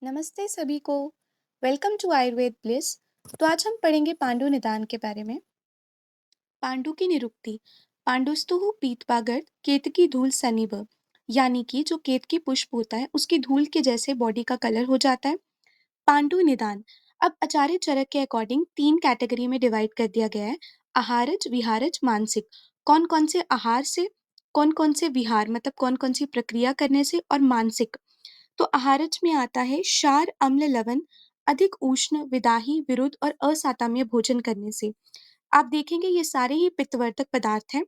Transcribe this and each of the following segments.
नमस्ते सभी को। Welcome to Ayurveda bliss. तो आज हम पढ़ेंगे पांडु निदान के बारे में। पांडु की निरुक्ति। पांडुस्तुः पीतवागर्त केतकी धूल सनिव, यानी कि जो केतकी पुष्प होता है उसकी धूल के जैसे बॉडी का कलर हो जाता है। पांडु निदान। अब आचार्य चरक के अकॉर्डिंग तीन कैटेगरी में डिवाइड कर दिया गया है। आहारज, विहारज, मानसिक। कौन कौन से आहार से, कौन कौन से विहार मतलब कौन कौन सी प्रक्रिया करने से, और मानसिक। तो आहारज में आता है क्षार, अम्ल, लवण, अधिक उष्ण, विदाही, विरुद्ध और असामान्य भोजन करने से। आप देखेंगे ये सारे ही पित्तवर्धक पदार्थ हैं।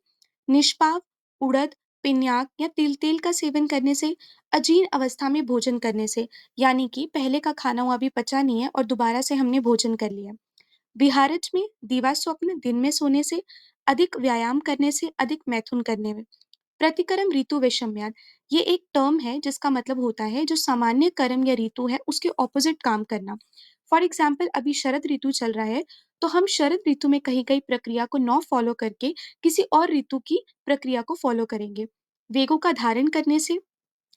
निष्पाव, उड़द, पिन्याक या तिल तेल का सेवन करने से, अजीर्ण अवस्था में भोजन करने से, यानी कि पहले का खाना हुआ अभी पचा नहीं है और दोबारा से हमने भोजन कर लिया। विहारज में दीवा स्वप्न, दिन में सोने से, अधिक व्यायाम करने से, अधिक मैथुन करने में। प्रतिकर्म ऋतु वैषम्याद, ये एक टर्म है जिसका मतलब होता है जो सामान्य कर्म या ऋतु है उसके ऑपोजिट काम करना। फॉर एग्जाम्पल अभी शरद ऋतु चल रहा है, तो हम शरद ऋतु में कहीं कहीं प्रक्रिया को न फॉलो करके किसी और ऋतु की प्रक्रिया को फॉलो करेंगे। वेगों का धारण करने से।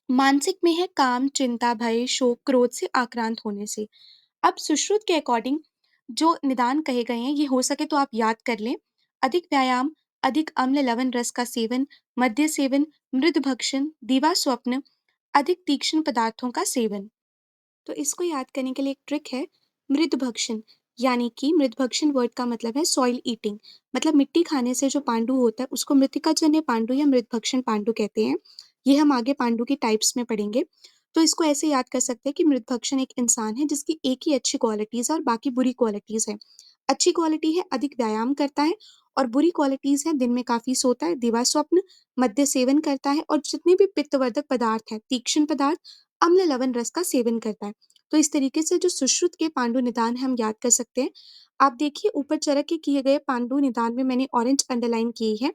मानसिक में है काम, चिंता, भय, शोक, क्रोध से आक्रांत होने से। अब सुश्रुत के अकॉर्डिंग जो निदान कहे गए हैं ये हो सके तो आप याद कर लें। अधिक व्यायाम, अधिक अम्ल लवण रस का सेवन, मद्य सेवन, मृद भक्षण, दीवा स्वप्न, अधिक तीक्ष्ण पदार्थों का सेवन। तो इसको याद करने के लिए एक ट्रिक है। मृद भक्षण, यानी कि मृद भक्षण वर्ड का मतलब है सॉइल ईटिंग, मतलब मिट्टी खाने से जो पांडु होता है उसको मृतिकाजन्य पांडु या मृद भक्षण पांडु कहते हैं। ये हम आगे पांडु की टाइप्स में पढ़ेंगे। तो इसको ऐसे याद कर सकते हैं कि मृद भक्षण एक इंसान है जिसकी एक ही अच्छी क्वालिटीज है और बाकी बुरी क्वालिटीज है। अच्छी क्वालिटी है अधिक व्यायाम करता है, और बुरी क्वालिटीज है दिन में काफी सोता है, दिवा स्वप्न, मद्य सेवन करता है, और जितने भी पित्तवर्धक पदार्थ है, तीक्ष्ण पदार्थ, अम्ल लवण रस का सेवन करता है। तो इस तरीके से जो सुश्रुत के पांडु निदान है हम याद कर सकते हैं। आप देखिए ऊपर चरक के किए गए पांडु निदान में मैंने ऑरेंज अंडरलाइन की है,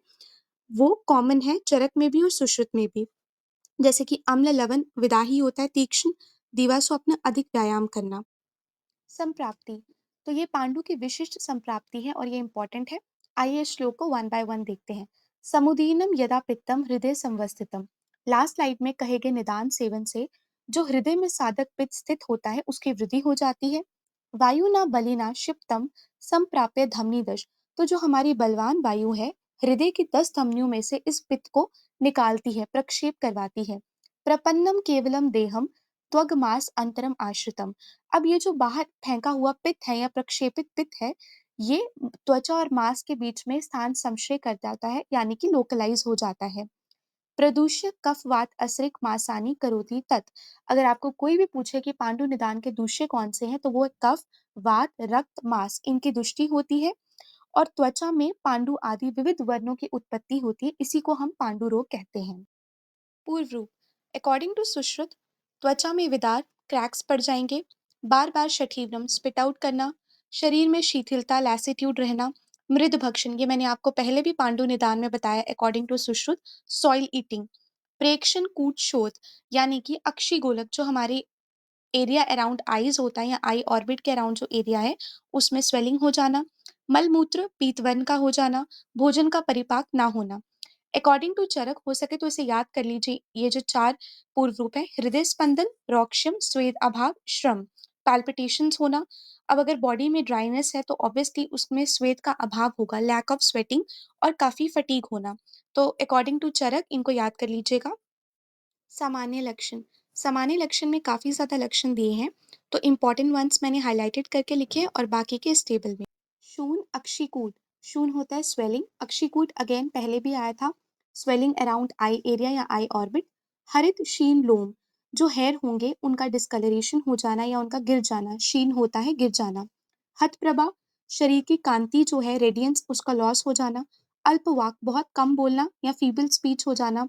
वो कॉमन है चरक में भी और सुश्रुत में भी। जैसे कि अम्ल लवण विदाही होता है तीक्ष्ण, दीवा स्वप्न अधिक व्यायाम करना। संप्राप्ति। तो ये पांडु की विशिष्ट संप्राप्ति है और ये इंपॉर्टेंट है। आइए इस श्लोक को वन बाय वन देखते हैं। समुदीनम यदा पित्तम हृदय संवस्थितम। लास्ट स्लाइड में कहे गए निदान सेवन से जो हृदय में साधक पित्त स्थित होता है उसकी वृद्धि हो जाती है। वायु ना बलिना क्षिप्तम संप्राप्य धमनी दश। तो जो हमारी बलवान वायु है हृदय की 10 धमनियों में से इस पित्त को निकालती है, प्रक्षेप करवाती है। प्रपन्नम केवलम देहम त्वग मास अंतरम आश्रितम। अब ये जो बाहर फेंका हुआ पित्त है या प्रक्षेपित पित्त है, ये त्वचा और मांस के बीच में स्थान संशय कर जाता है, यानी कि लोकलाइज हो जाता है। प्रदूष्य कफ वात असरिक मासानी करोति तत्। अगर आपको कोई भी पूछे कि पांडु निदान के दूष्य कौन से हैं तो वो कफ, वात, रक्त, मांस इनकी दुष्टि होती है, और त्वचा में पांडु आदि विविध वर्णों की उत्पत्ति होती है, इसी को हम पांडु रोग कहते हैं। पूर्व रूप। अकॉर्डिंग टू सुश्रुत, त्वचा में विदार, क्रैक्स पड़ जाएंगे, बार बार शठीवरम स्पिट आउट करना, शरीर में शिथिलता, लैसिट्यूड रहना, मृद भक्षण, ये मैंने आपको पहले भी पांडु निदान में बताया according to Sushruta. Soil eating, प्रेक्षण कूट शोथ, यानी कि अक्षी गोलक जो हमारे एरिया अराउंड आईज होता है या आई ऑर्बिट के अराउंड जो एरिया है उसमें स्वेलिंग हो जाना, मलमूत्र पीतवर्ण का हो जाना, भोजन का परिपाक ना होना। अकॉर्डिंग टू चरक हो सके तो इसे याद कर लीजिए। ये जो चार पूर्व रूप है, हृदय स्पंदन, रोक्ष्यम, स्वेद अभाव, श्रम, पैल्पिटेशंस होना। अब अगर बॉडी में ड्राइनेस है तो ऑब्वियसली उसमें स्वेद का अभाव होगा, लैक ऑफ स्वेटिंग, और काफी फटीग होना। तो अकॉर्डिंग टू चरक इनको याद कर लीजिएगा। सामान्य लक्षण। सामान्य लक्षण में काफी ज्यादा लक्षण दिए हैं, तो इंपॉर्टेंट वंस मैंने हाईलाइटेड करके लिखे हैं और बाकी के इस टेबल में। शून, अक्षिकूट। शून होता है स्वेलिंग, अक्षिकूट अगेन पहले भी आया था, स्वेलिंग अराउंड आई एरिया या आई ऑर्बिट। हरित शीन लोम, जो हेयर होंगे उनका डिस्कलरेशन हो जाना या उनका गिर जाना, शीन होता है गिर जाना। हत प्रभा, शरीर की कांति जो है रेडियंस उसका लॉस हो जाना। अल्पवाक, बहुत कम बोलना या फीबल स्पीच हो जाना।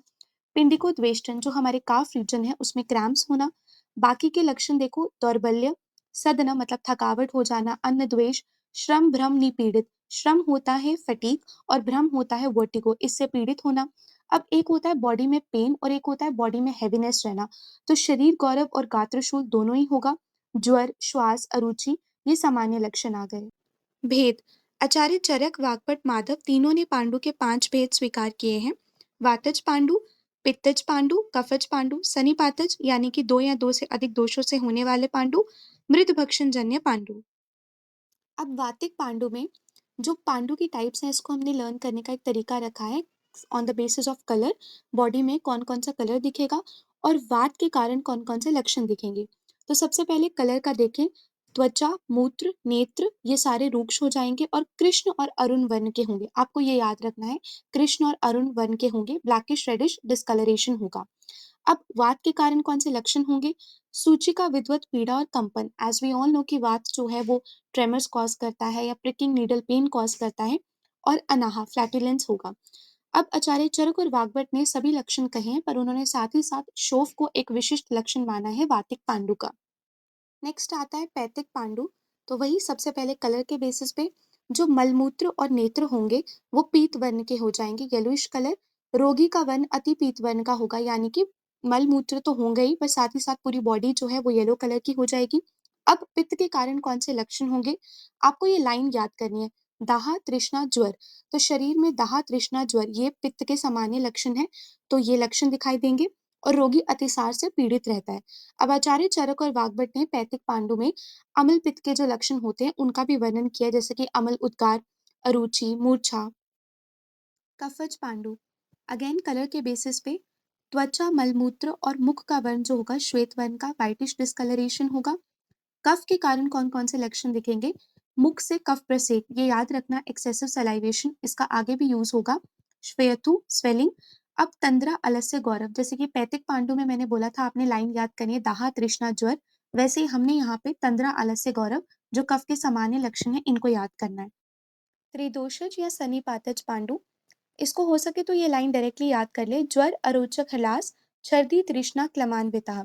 पिंडिकोद्वेष्टन, जो हमारे काफ रीजन है उसमें क्रैम्प्स होना। बाकी के लक्षण देखो, दौर्बल्य, सदना मतलब थकावट हो जाना, अन्न द्वेष, श्रम भ्रम निपीड़ित। श्रम होता है फटीग और भ्रम होता है वर्टिगो, इससे पीड़ित होना। अब एक होता है बॉडी में पेन और एक होता है बॉडी में हैवीनेस रहना, तो शरीर गौरव और गात्रशूल दोनों ही होगा। ज्वर, श्वास, अरुचि, ये सामान्य लक्षण आ गए। भेद। आचार्य चरक, वाग्भट, माधव तीनों ने पांडु के 5 भेद स्वीकार किए हैं। वातज पांडु, पित्तज पांडु, कफज पांडु, सनिपातज यानी कि 2 या 2 से अधिक दोषों से होने वाले पांडु, मृत भक्षण जन्य पांडु। अब वातिक पांडु में जो पांडु की टाइप्स हैं इसको हमने लर्न करने का एक तरीका रखा है on the basis of colour. Body में कौन कौन सा कलर दिखेगा और वात के कारण कौन कौन से लक्षण दिखेंगे। तो सबसे पहले कलर का देखें। त्वचा, मूत्र, नेत्र ये सारे रूक्ष हो जाएंगे और कृष्ण और अरुण वर्ण के होंगे। आपको ये याद रखना है, कृष्ण और अरुण वर्ण के होंगे, ब्लैकिश रेडिश डिस्कलरेशन होगा। अब वात के कारण कौन से लक्षण होंगे। सूचिका विद्वत पीड़ा और कंपन। एज वी ऑल नो कि वात जो है वो ट्रेमर्स कॉज करता है या प्रिकिंग नीडल पेन कॉज करता है। और अनाहा फ्लैटुलेंस होगा। अब आचार्य चरक और वाग्भट ने सभी लक्षण कहे हैं पर उन्होंने साथ ही साथ शोफ को एक विशिष्ट लक्षण माना है वातिक पांडु का। नेक्स्ट आता है पैतिक पांडु। तो वही सबसे पहले कलर के बेसिस पे जो मलमूत्र और नेत्र होंगे वो पीत वर्ण के हो जाएंगे, येलोइश कलर। रोगी का वर्ण अति पीत वर्ण का होगा, यानी कि मलमूत्र तो होंगे ही पर साथ ही साथ पूरी बॉडी जो है वो येलो कलर की हो जाएगी। अब पित्त के कारण कौन से लक्षण होंगे, आपको ये लाइन याद करनी है। दाह, तृष्णा, ज्वर। तो शरीर में दाह, तृष्णा, ज्वर ये पित्त के सामान्य लक्षण है। तो ये लक्षण दिखाई देंगे और रोगी अतिसार से पीड़ित रहता है। अब आचार्य चरक और वाग्भट ने पैतिक पांडु में अम्ल पित्त के जो लक्षण होते हैं उनका भी वर्णन किया, जैसे कि अम्ल उद्गार, अरुचि, मूर्छा। कफज पांडु अगेन कलर के बेसिस पे त्वचा, मलमूत्र और मुख का वर्ण जो होगा श्वेत वर्ण का, व्हाइटिश डिस्कलरेशन होगा। कफ के कारण कौन कौन से लक्षण दिखेंगे। मुख से कफ प्रसेक, ये याद रखना, एक्सेसिव सलाइवेशन, इसका आगे भी यूज होगा। श्वेतु स्वेलिंग। अब तंद्रा, आलस्य, गौरव। जैसे कि पैतिक पांडु में मैंने बोला था आपने लाइन याद करनी है, दाह, तृष्णा, ज्वर। वैसे ही हमने यहाँ पे तंद्रा, आलस्य, गौरव जो कफ के सामान्य लक्षण है इनको याद करना है। त्रिदोषज या सनिपातज पांडु, इसको हो सके तो ये लाइन डायरेक्टली याद कर ले। ज्वर, अरोचक हलास, छर्दी, तृष्णा, क्लमान्विता।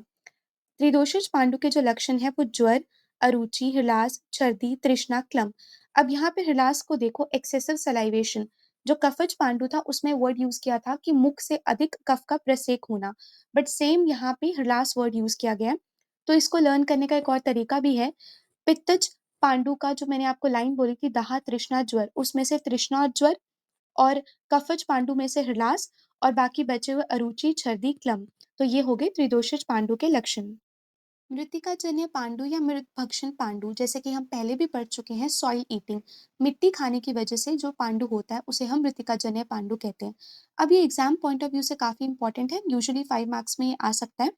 त्रिदोषज पांडु के जो लक्षण है वो ज्वर, अरुचि, हृलास, छर्दी, तृष्णा, क्लम। अब यहाँ पे हृलास को देखो, एक्सेसिव सलाइवेशन। जो कफज पांडु था उसमें वर्ड यूज किया था कि मुख से अधिक कफ का प्रसेक होना, बट सेम यहाँ पे हृलास वर्ड यूज किया गया है। तो इसको लर्न करने का एक और तरीका भी है। पित्तज पांडु का जो मैंने आपको लाइन बोली थी, दाह, तृष्णा, ज्वर, उसमें से तृष्णा और ज्वर, और कफज पांडु में से हृलास, और बाकी बचे हुए अरुचि, छर्दी, क्लम। तो ये हो गए त्रिदोषज पांडु के लक्षण। मृतिकाजन्य पांडु या मृत भक्षण पांडु, जैसे कि हम पहले भी पढ़ चुके हैं, सॉइल ईटिंग, मिट्टी खाने की वजह से जो पांडु होता है उसे हम मृतिकाजन्य पांडु कहते हैं। अब ये एग्जाम पॉइंट ऑफ व्यू से काफी इंपॉर्टेंट है, यूजुअली 5 मार्क्स में ये आ सकता है।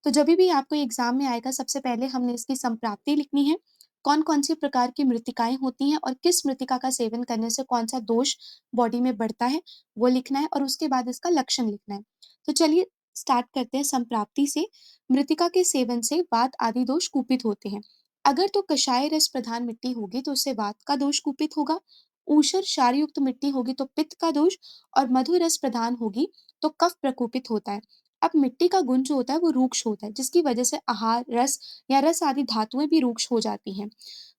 तो जब भी आपको एग्जाम में आएगा सबसे पहले हमने इसकी संप्राप्ति लिखनी है, कौन कौन सी प्रकार की मृतिकाएं होती हैं और किस मृतिका का सेवन करने से कौन सा दोष बॉडी में बढ़ता है वो लिखना है, और उसके बाद इसका लक्षण लिखना है। तो चलिए स्टार्ट करते हैं संप्राप्ति से। मृतिका के सेवन से वात आदि दोष कुपित होते हैं। अगर तो कषाय रस प्रधान मिट्टी होगी तो उससे वात का दोष कुपित होगा। ऊषर क्षार युक्त मिट्टी होगी तो पित्त का दोष, और मधु रस प्रधान होगी तो कफ प्रकोपित होता है। अब मिट्टी का गुण जो होता है वो रूक्ष होता है, जिसकी वजह से आहार रस या रस आदि धातुएं भी रूक्ष हो जाती हैं।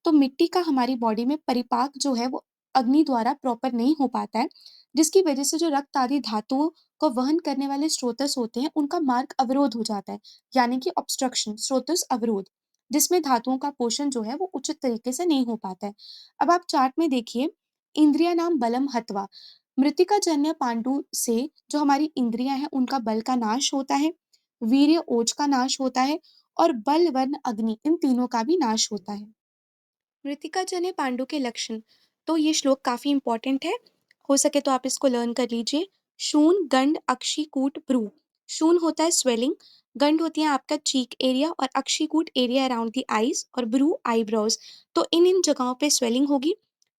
तो मिट्टी का हमारी बॉडी में परिपाक जो है वो अग्नि द्वारा प्रॉपर नहीं हो पाता है, जिसकी वजह से जो रक्त आदि धातुओं को वहन करने वाले स्रोतस होते हैं उनका मार्ग अवरोध हो जाता है, यानी कि ऑब्स्ट्रक्शन, स्रोतस अवरोध, जिसमें धातुओं का पोषण जो है वो उचित तरीके से नहीं हो पाता है। अब आप चार्ट में देखिए, इंद्रिया नाम बलम हत्वा, मृतिका जन्य पांडु से जो हमारी इंद्रियां हैं उनका बल का नाश होता है, वीर्य ओज का नाश होता है, और बल वर्ण अग्नि इन तीनों का भी नाश होता है। मृतिका जन्य पांडु के लक्षण, तो ये श्लोक काफी इंपॉर्टेंट है, हो सके तो आप इसको लर्न कर लीजिए। शून, गंड, अक्षिकूट, भ्रू। शून होता है स्वेलिंग, गंड होती है आपका चीक एरिया, और अक्षिकूट एरिया अराउंड द आईज, और भ्रू आईब्रोज। तो इन जगहों पे स्वेलिंग होगी।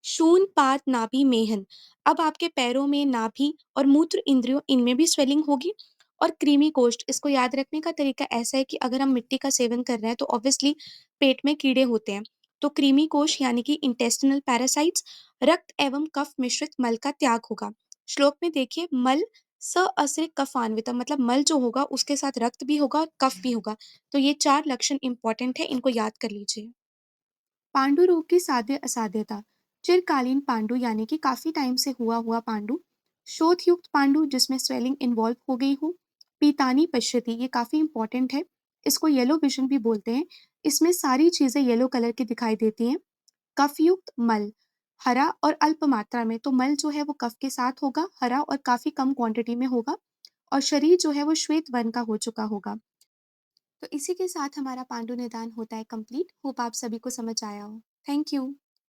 शून, पाद, नाभि, मेहन। अब आपके पैरों में नाभि और मूत्र इंद्रियों इनमें भी स्वेलिंग होगी। और क्रीमी कोष्ठ, इसको याद रखने का तरीका ऐसा है कि अगर हम मिट्टी का सेवन कर रहे हैं तो ऑब्वियसली पेट में कीड़े होते हैं। तो कृमि कोश यानी कि इंटेस्टिनल पैरासाइट्स, रक्त एवं कफ मिश्रित मल का त्याग होगा। श्लोक में देखिए, मल स असे कफान्वितम, मतलब मल जो होगा उसके साथ रक्त भी होगा और कफ भी होगा। तो ये 4 लक्षण इंपॉर्टेंट है, इनको याद कर लीजिए। पांडु रोग की साध्य असाध्यता, चिरकालीन पांडु यानी कि काफी टाइम से हुआ हुआ पांडु, शोथ युक्त पांडु जिसमें स्वेलिंग इन्वॉल्व हो गई हो, पीतानी पश्यति, ये काफी इंपॉर्टेंट है, इसको येलो विजन भी बोलते हैं, इसमें सारी चीजें येलो कलर की दिखाई देती हैं। कफयुक्त मल, हरा और अल्प मात्रा में, तो मल जो है वो कफ के साथ होगा, हरा और काफी कम क्वांटिटी में होगा। और शरीर जो है वो श्वेत वर्ण का हो चुका होगा। तो इसी के साथ हमारा पांडु निदान होता है कंप्लीट। होप आप सभी को समझ आया हो। Thank you.